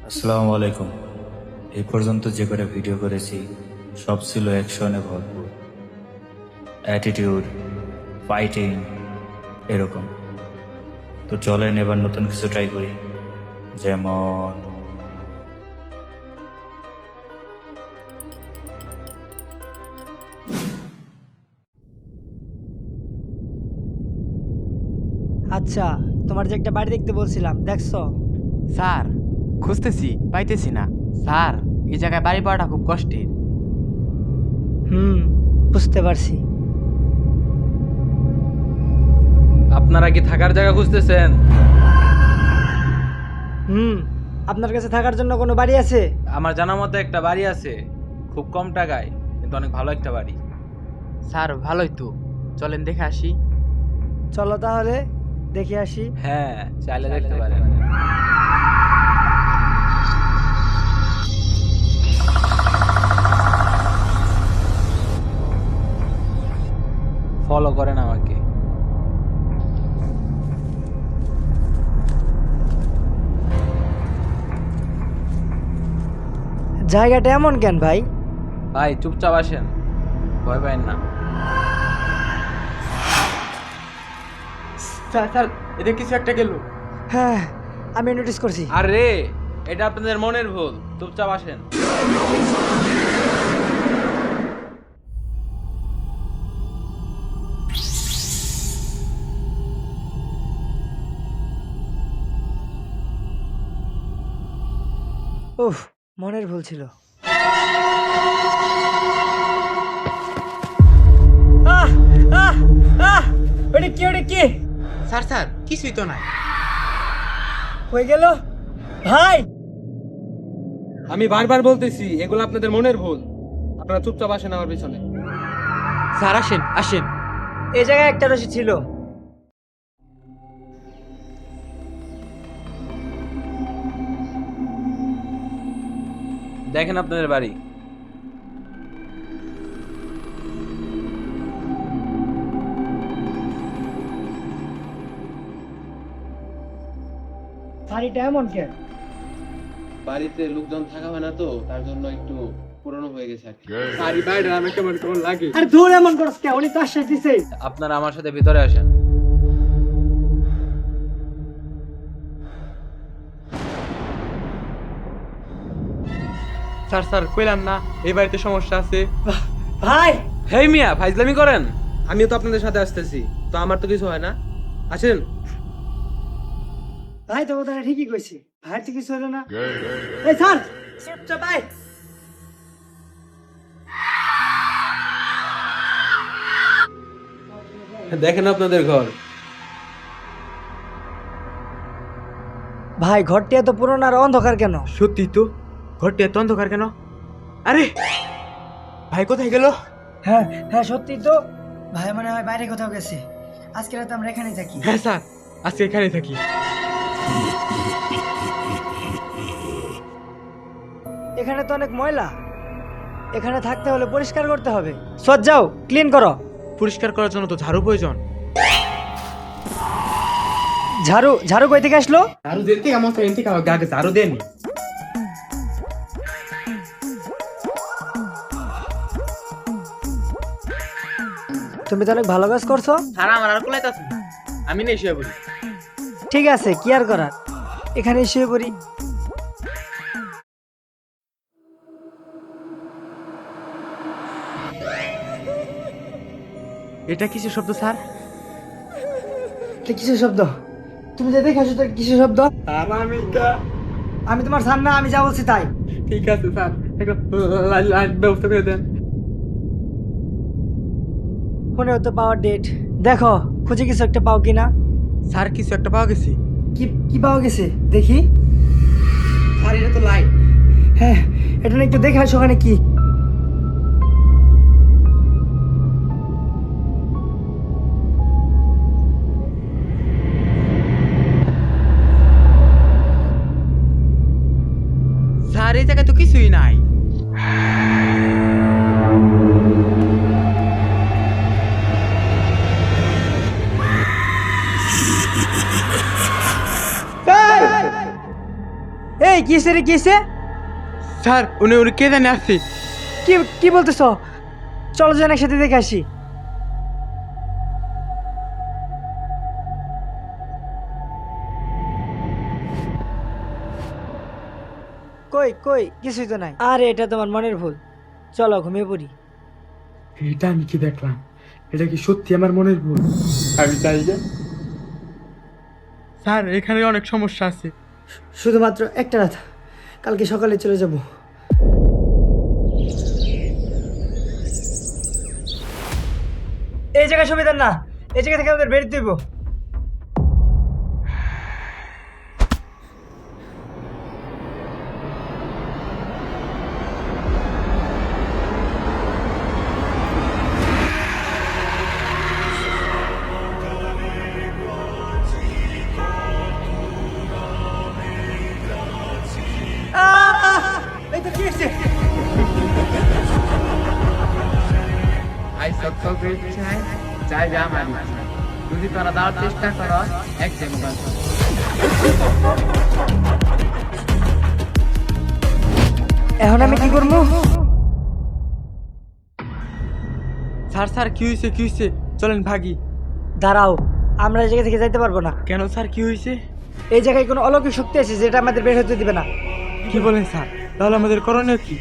আসসালামু আলাইকুম। এই পর্যন্ত যে কটা ভিডিও করেছি সব ছিল অ্যাকশনে ভরপুর, অ্যাটিটিউড, ফাইটিং এরকম। তো চলেন এবার নতুন কিছু ট্রাই করি, যেমন আচ্ছা, তোমার যে একটা বাড়ি দেখতে বলছিলাম, দেখছো? স্যার, খুঁজতেছি পাইতেছি না। স্যার, এই জায়গায় বাড়ি পাওয়াটা খুব কষ্টের। হুম, বুঝতে পারছি। আপনারা কি থাকার জায়গা খুঁজতেছেন? হুম, আপনার কাছে থাকার জন্য কোনো বাড়ি আছে? আমার জানা মতে একটা বাড়ি আছে, খুব কম টাকায়, কিন্তু অনেক ভালো একটা বাড়ি। স্যার, ভালোই তো, চলেন দেখে আসি। চলো তাহলে দেখে আসি। হ্যাঁ, চাইলে দেখতে পারেন। ফলো করেন আমাকে। জায়গাটা এমন কেন ভাই? ভাই চুপচাপ আসেন, ভয় পাবেন না। স্যার স্যার, এটা কিছু একটা গেল। হ্যাঁ, আমি নোটিস করছি। আরে, এটা আপনাদের মনের ভুল, চুপচাপ আসেন। উফ, মনের ভুল ছিল। আহ আহ আহ ওটা কি, ওটা কি স্যার স্যার, কিছুই তো নাই। হয়ে গেল ভাই? আমি বারবার বলতেছি এগুলো আপনাদের মনের ভুল। আপনারা চুপচাপ আসেন আমার পিছনে। স্যার আসেন আসেন। এই জায়গায় একটা রশি ছিল। দেখেন আপনাদের বাড়ি। বাড়িটা এমন কেন? বাড়িতে লোকজন থাকা হয় না তো, তার জন্য একটু পুরনো হয়ে গেছে আর কি। আর এই বাড়িটা আমার কেমন কেমন লাগে। আরে ধুর, এমন করছ কে? উনি তো আশ্বাস দিছে। আপনারা আমার সাথে ভিতরে আসেন। স্যার স্যার, কইলাম না এই বাড়িতে সমস্যা আছে। ভাই হেই মিয়া, ফাইজলামি করেন। আমিও তো আপনাদের সাথে আসতেছি, তো আমার তো কিছু হয় না। আসেন। ভাই তো কথা ঠিকই কইছে, ভাই তো কিছু হলো না। এই স্যার, চুপচাপ ভাই। দেখেন আপনাদের ঘর। ভাই ঘরটি এত পুরনো আর অন্ধকার কেন? সত্যি তো, ঘরটি এত অন্ধকার কেন? আরে, ভাই কোথায় গেল? হ্যাঁ হ্যাঁ, সত্যি তো। ভাই মনে হয় বাইরে কোথাও গেছে। আজকে রাতে আমরা এখানেই থাকি। হ্যাঁ স্যার, আজকে এখানে থাকি। এখানে তো অনেক ময়লা। এখানে থাকতে হলে পরিষ্কার করতে হবে। সজ্জাও ক্লিন করো। পরিষ্কার করার জন্য তো ঝাড়ু প্রয়োজন। ঝাড়ু ঝাড়ু কই থেকে আসলো? ঝাড়ু দেন থেকে আমার এন থেকে আগে ঝাড়ু দেন। তুমি তো অনেক ভালো কাজ করছো। স্যার, আমার আর কোলাইতাছে না, আমি নেই শুয়ে পড়ি। ঠিক আছে, কি আর করার, এখানে শুয়ে পড়ি। এটা কিসের শব্দ স্যার? এটা কিসের শব্দ? তুমি যে দেখে আসো তো কিসের শব্দ? আর আমি আমি তোমার স্যার না, আমি যা বলছি তাই। ঠিক আছে স্যার, একটু লাইট ব্যবস্থা করে দেন। ফোনে তো পাওয়ার ডেট। দেখো খুঁজে কিছু একটা পাও কিনা। স্যার, কিছু একটা পাওয়া গেছে। কি কি পাওয়া গেছে দেখি। স্যার, এটা তো লাইট। হ্যাঁ, এটা না একটু দেখে আসো ওখানে কি। স্যার, এই জায়গায় তো কিছুই নাই। এই কিসে রে কিসে? স্যার উনি উনি কে জানে আসছে। কি কি বলতেছ? চলো যেন একসাথে দেখে আসি। কই কই কিছুই তো নাই। আরে এটা তোমার মনের ভুল, চলো ঘুমিয়ে পড়ি। এটা আমি কি দেখলাম? এটা কি সত্যি আমার মনের ভুল? আমি চাই না। স্যার এখানে অনেক সমস্যা আছে। শুধুমাত্র একটা রাত, কালকে সকালে চলে যাব। এই জায়গায় সুবিধা না, এই জায়গা থেকে আমাদের বেরোতে দেবো। এই তো কি হয়েছে? আই সত্য চাই চাইবে আমার যদি তোরা দেওয়ার চেষ্টা করো এক জায়গা। এখন আমি কি করবো? স্যার স্যার কি হয়েছে কি হয়েছে? চলেন ভাগি। দাঁড়াও, আমরা এই জায়গা থেকে যাইতে পারবো না। কেন স্যার কি হয়েছে? এই জায়গায় কোনো অলৌকিক শক্তি আছে যেটা আমাদের বের হতে দিবে না। কি বলেন স্যার? তাহলে আমাদের করণীয় কি?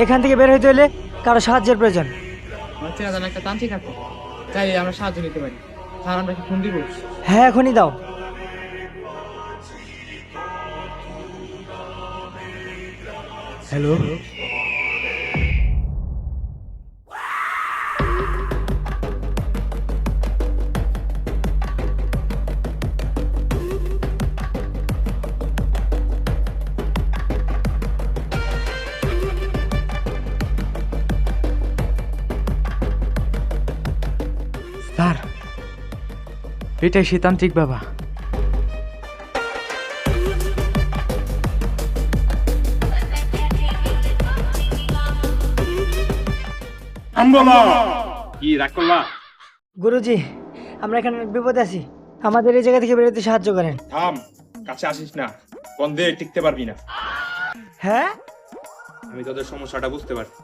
এখান থেকে বের হতে হলে কারো সাহায্যের প্রয়োজন। আমার চেনা জানা একটা তান্ত্রিক আছে, চাইলে আমরা সাহায্য নিতে পারি। স্যার আমরা কি ফোন দিব? হ্যাঁ এখনই দাও। হ্যালো স্যার, এটাই সেই তান্ত্রিক বাবা। কি রাগ করলা? গুরুজি, আমরা এখানে অনেক বিপদে আছি, আমাদের এই জায়গা থেকে বেরোতে সাহায্য করেন। থাম, কাছে আসিস না, বন্ধে টিকতে পারবি না। হ্যাঁ আমি তোদের সমস্যাটা বুঝতে পারছি।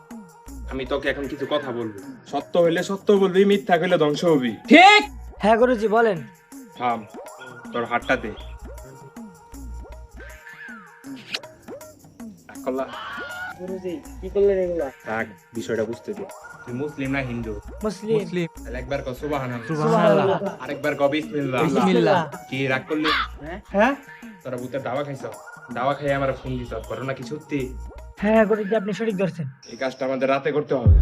আমি তোকে এখন কিছু কথা বলবো, সত্য হইলে সত্য বলবি, মিথ্যা হইলে ধ্বংস হবি। ঠিক। হ্যাঁ গুরুজি বলেন। থাম, তোর হাতটা দে। রাগ করলা? গুরুজি কি করলেন এগুলা? রাগ, বিষয়টা বুঝতে দে। তুই মুসলিম না হিন্দু? মুসলিম। মুসলিম। তাহলে একবার কও সুবহানাল্লাহ। সুবহানাল্লাহ। আরেকবার কও বিসমিল্লাহ। বিসমিল্লাহ। কি রাগ করলি? হ্যাঁ তোরা ভূতের দাওয়া খাইছ? দাওয়া খাই আমার ফোন দিছ, ঘটনা কি সত্যি? হ্যাঁ গুরুজি আপনি সঠিক ধরছেন। এই কাজটা আমাদের রাতে করতে হবে,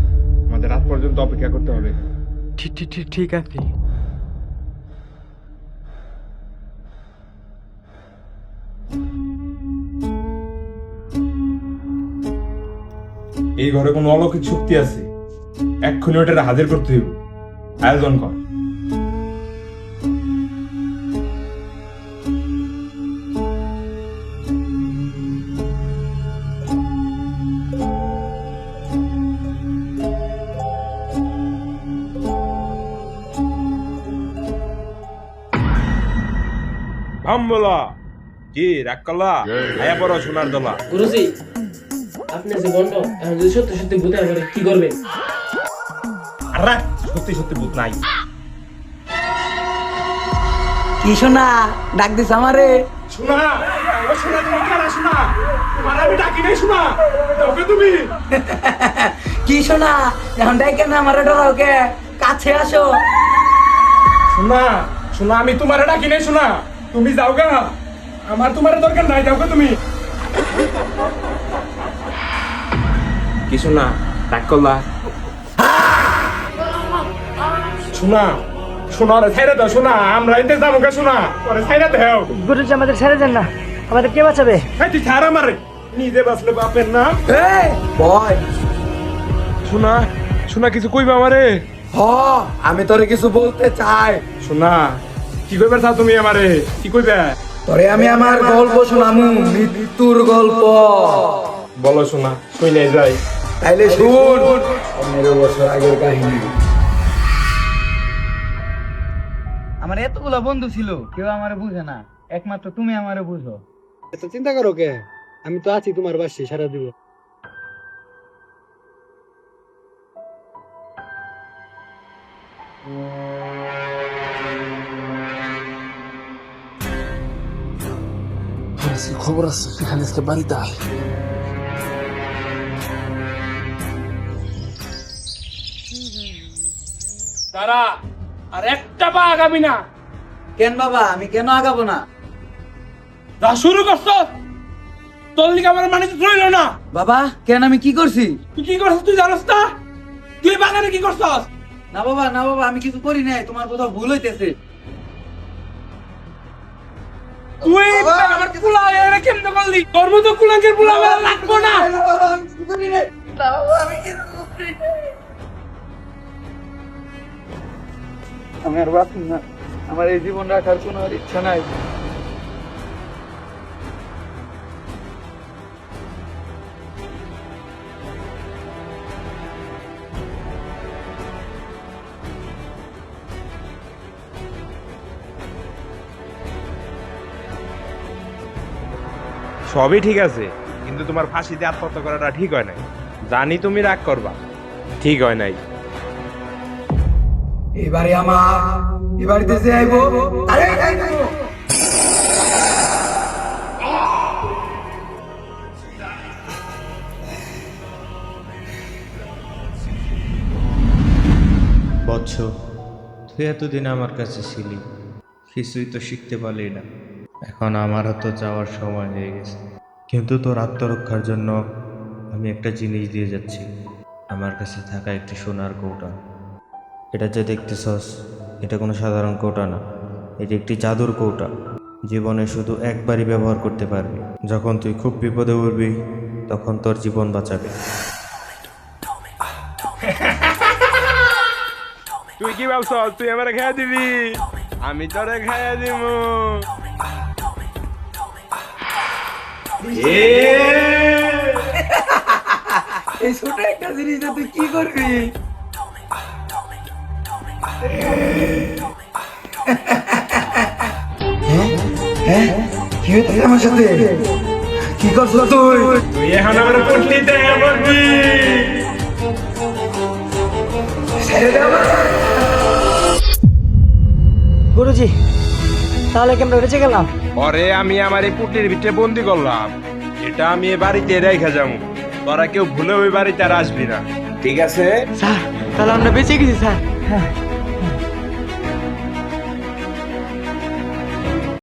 আমাদের রাত পর্যন্ত অপেক্ষা করতে হবে। ঠিক ঠিক ঠিক ঠিক আছে। এই ঘরে কোনো অলৌকিক শক্তি আছে, এক্ষুনি ওটা হাজির করতে হইব। আয়োজন কর। ভাম্বলা কি রাগ করলা? আয়া পড়ো সোনার দলা। গুরুজি, আপনি যে গন্ড এখন যদি সত্যি সত্যি ভূতে করে কি করবেন? আরে সত্যি সত্যি ভূত নাই। কি শোনা ডাক দিস আমারে? শোনা, ও শোনা, তুমি কারা শোনা? তোমার আমি ডাকি নাই শোনা, ওকে তুমি। কি শোনা এখন ডাইকে না আমারে ডরাও কে? কাছে আসো। শোনা শোনা, আমি তোমারে ডাকি নাই শোনা, তুমি যাও গা, আমার তোমার দরকার নাই, যাও গা তুমি। কি শোনা ডাক করলা? শোনা শোনা, রে ছাইরা দাও শোনা, আমরা এতে যাবো গা শোনা, পরে ছাইরা দাও। গুরুজি আমাদের ছেড়ে দেন না, আমাদের কে বাঁচাবে? এই তুই ছাড় আমারে, নিজে বাঁচলে বাপের না। এই বয়। শোনা শোনা, কিছু কইবা আমারে? হ আমি তোরে কিছু বলতে চাই। শোনা কি কইবার চাও তুমি আমারে? কি কইবা? তোরে আমি আমার গল্প শোনামু, মৃত্যুর গল্প। বলো শোনা, শুই নাই যাই। তাইলে শুন 15 বছর আগের কাহিনী। আমার এতগুলো বন্ধু ছিল, কেউ আমারে বুঝে না, একমাত্র তুমি আমারে বুঝো। এত চিন্তা করো কে? আমি তো আছি তোমার পাশে সারা দিব। খবর আছে এখানে আজকে বাড়িতে আয়। দাঁড়া, আর একটা পা আগাবি না। কেন বাবা, আমি কেন আগাবো না? যা শুরু করছ তোর লিগে আমার মানে রইল না। বাবা কেন, আমি কি করছি? তুই কি করছিস তুই জানোস না? তুই বাগানে কি করছস? না বাবা, না বাবা, আমি কিছু করি নাই, তোমার কোথাও ভুল হইতেছে। তুই আমার পোলা এর কেমনে করলি? তোর মতো কুলাঙ্গের পোলা আমার লাগবো না। আমি আর বাঁচি না, আমার এই জীবন রাখার কোনো আর ইচ্ছা নাই। সবই ঠিক আছে, কিন্তু তোমার ফাঁসিতে আত্মহত্যা করাটা ঠিক হয় নাই। জানি তুমি রাগ করবা, ঠিক হয় নাই। এবারে আমার এ বাড়িতে যে আইবো আরে বৎস, তুই এতদিন আমার কাছে ছিলি, কিছুই তো শিখতে পারলি না। এখন আমারও তো যাওয়ার সময় হয়ে গেছে, কিন্তু তোর আত্মরক্ষার জন্য আমি একটা জিনিস দিয়ে যাচ্ছি। আমার কাছে থাকা একটি সোনার কৌটা। এটা যে দেখতেছস, এটা কোনো সাধারণ কৌটা না, এটি একটি জাদুর কৌটা। জীবনে শুধু একবারই ব্যবহার করতে পারবি। যখন তুই খুব বিপদে পড়বি, তখন তোর জীবন বাঁচাবে। তুই কি ভাবছ তুই আমার খাইয়া দিবি? আমি তোরে খাইয়া দিব। এই ছোট একটা জিনিস তুই কি করবি? কি হয়েছে আমার সাথে? কি করছ তুই? তুই এখন আমার পুটলিতে বলবি। গুরুজি, তাহলে কি আমরা বেঁচে গেলাম? পরে আমি আমার এই পুটলির ভিতরে বন্দি করলাম। এটা আমি এ বাড়িতে রেখে যাবো, তোরা কেউ ভুলে ওই বাড়িতে আর আসবি না, ঠিক আছে? স্যার, তাহলে আমরা বেঁচে গেছি স্যার। হ্যাঁ।